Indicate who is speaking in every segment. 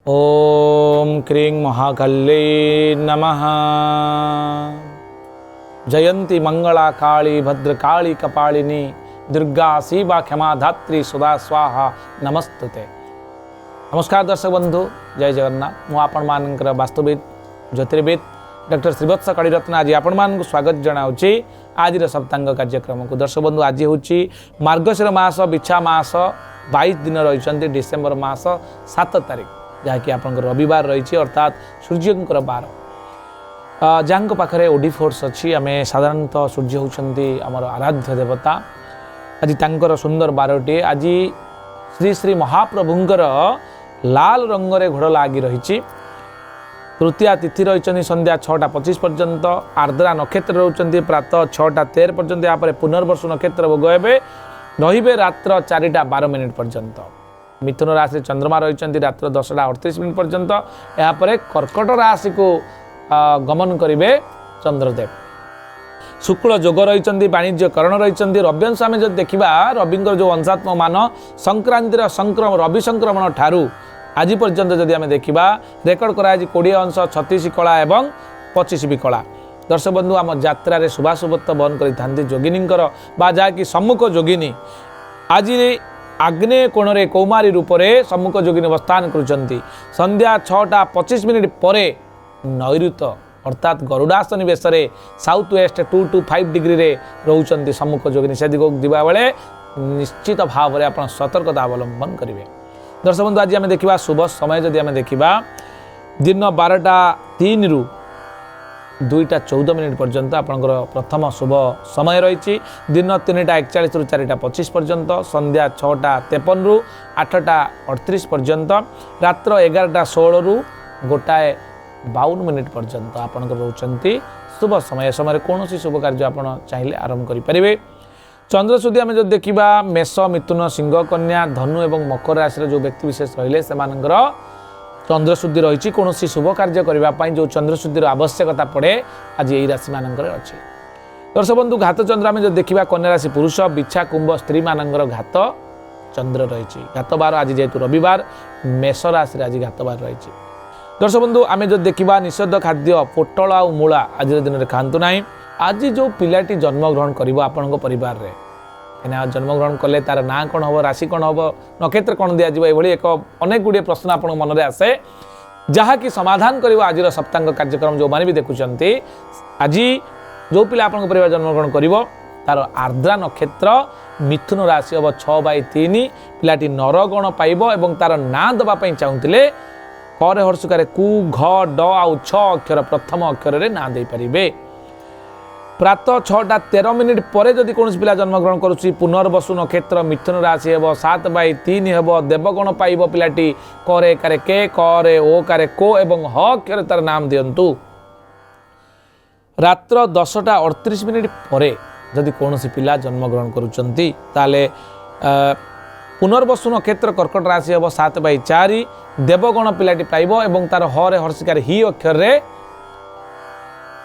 Speaker 1: ओम क्रीं महाकाल्यै नमः। जयंती मंगला काली भद्रकाली कपालिनी दुर्गा शिवा क्षमा धात्री सुधा स्वाहा नमस्तुते। नमस्कार दर्शक बंधु, जय जगन्नाथ। मु आपण मानकर वास्तुविद ज्योतिर्विद डॉक्टर श्रीवत्स कड़ीरत्न आज आपण मान स्वागत जनाऊँगी आज सप्तांग कार्यक्रम को। दर्शक बंधु, आज हूँ मार्गशीर मास बिछा मास 22 दिन रही डिसेम्बर मास 7 तारिख, जहाँकि आप रविवार रही अर्थात सूर्यंकर बार। जहाँ पाखे ओडी फोर्स अच्छी आम साधारणतः सूर्य होती आमर आराध्य देवता। आज तांकर सुंदर बारटे आज श्री श्री महाप्रभुंकर लाल रंगरे घोड़ लगी रही। तृतीया तिथि रही संध्या 6:25 पर्यंत। आर्द्रा नक्षत्र रोचे प्रातः 6:13 पर्यंत। यहाँ पुनर्वसु नक्षत्र भोग हे रे रात्र 4:12 पर्यंत। मिथुन राशि चंद्रमा रही रात्र 10:38 पर्यंत। यापर कर्कट राशि को गमन करेंगे चंद्रदेव। शुक्ल जोग रही वाणिज्यकरण रही। रव्यंश आम जो देखा रविंर जो अंशात्म मान संक्रांतिर रवि संक्रमण ठारू आज पर्यंत जदि आम देखा रेकर्ड कराई 20 अंश 36 कला एवं 25 भी कला। दर्शक बंधु, आम यात्रा शुभाशुभत्व बहन करते जोगिनींकर जहाँकि सम्मुख जोगिनी आज आग्नेय कोण रे कौमारी रूप से सम्मुख जोगिनी अवस्थान करुँच। संध्या 6:25 पर नैऋत अर्थात गरुड़ासन बेश साउथ वेस्ट 2 to 5 डिग्री रे रोचंती सम्मुख जोगिनी। से दिग दिवा बेले निश्चित भाव में आप सतर्कता अवलंबन करेंगे। दर्शक बंधु, आज आम देखा शुभ समय जदि आम देखा दिन 12:03 ରୁ 2:14 पर्यंत आपंकर प्रथम शुभ समय रही। दिन 3:41 ରୁ 4:25 पर्यंत। संध्या 6:53 ରୁ 8:38 पर्यंत। रात्र 11:16 ରୁ 1:52 पर्यंत आपंकर रोचंती शुभ समय। समय कौन शुभ कार्य आप चाहिए आरंभ करें। चंद्रशुद्धि आम जो देखा मेष मिथुन सिंह कन्या धनु एवं मकर राशि जो व्यक्ति विशेष रहिले से चंद्रशुद्धि रही। कौन शुभ कार्य करने जो चंद्रशुद्धि आवश्यकता पड़े आज यही राशि मानकर अच्छी। दर्शक बंधु, घात चंद्र आम जो देखा कन्या राशि पुरुष बिछा कुंभ स्त्री मानकर घात चंद्र रही। घात बार आज जेहेतु रविवार मेष राशि आज घात बार रही। दर्शक बंधु, आम जो देखा निषेध खाद्य पोटल आ मूला आज दिन में खातु ना। आज जो पिलाटी जन्मग्रहण कर परिवार रे जन्मग्रहण कले तार ना कौन हम राशि कौन हम नक्षत्र कौन दिज्व ये एक अनेक गुड़े प्रश्न आप मन में आसे जहाँकि समाधान कर आज सप्तांग कार्यक्रम जो मैंने भी देखुं। आज जो पिला आप परिवार जन्मग्रहण कर तार आर्द्रा नक्षत्र मिथुन राशि हम 6/3 पिलाटी नरगण पाइब और तार ना देवाई चाहूले कर हर्षुकार कु घ ड आउ 6 अक्षर प्रथम अक्षर रे ना दे पारिबे। प्रातः 6:13 पर जदि कौन पिला जन्मग्रहण करुच्ची पुनर्वसु नक्षत्र मिथुन राशि हे 7/3 हे देवगण पाइब पिलाटी करे कारे के करे ओ कारे को एवं ह अक्षर तार नाम दियंतु। रात्र 10:38 पर जदि कौन पिला जन्मग्रहण करुचंती ताले पुनर्वसु नक्षत्र कर्कट राशि हे 7/4 देवगण पिलाटी पाइब एवं तार हरे हर्षिकार ही अक्षर रे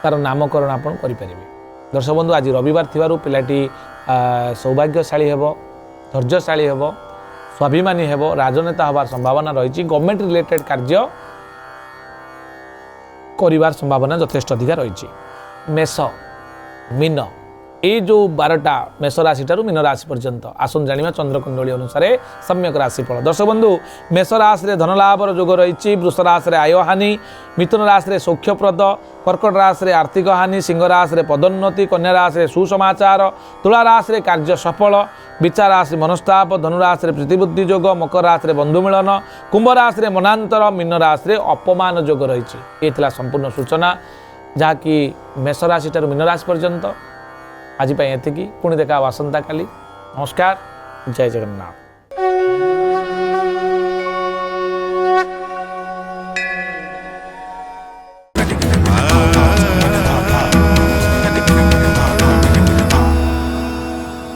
Speaker 1: तार नामकरण आपन करि परिबे। दर्शक बंधु, आज रविवार थिबारु पिलाटी सौभाग्यशाली हेब, धैर्यशाली हेब, स्वाभिमानी हेब, राजनेता हबार संभावना रही। गवर्नमेंट रिलेटेड कार्य करिवार संभावना यथेष्ट अधिक रही। मेष मीन ये जो 12टा मेष राशि ठारू मीन राशि पर्यंत आसन जानिबा चंद्रकुंडली अनुसार सम्यक राशिफल। दर्शक बंधु, मेष राशि धन लाभर जोग रही। वृष राशि आयहानि, मिथुन राशि सौख्यप्रद, कर्कट राशि आर्थिक हानि, सिंह राशि पदोन्नति, कन्या राशि सुसमाचार, तुला राशि कार्य सफल, बिचा राशि मनस्ताप, धनु राशि प्रीतिबुद्धि जोग, मकर राशि बंधु मिलन, कुंभ राशि मनांतर, मीन राशि अपमान जोग रही। ये संपूर्ण सूचना जहाँकि मेष राशि ठारू मीन राशि पर्यंत। आज एतिकी पुणी देखा आसंता काली। नमस्कार, जय जगन्नाथ।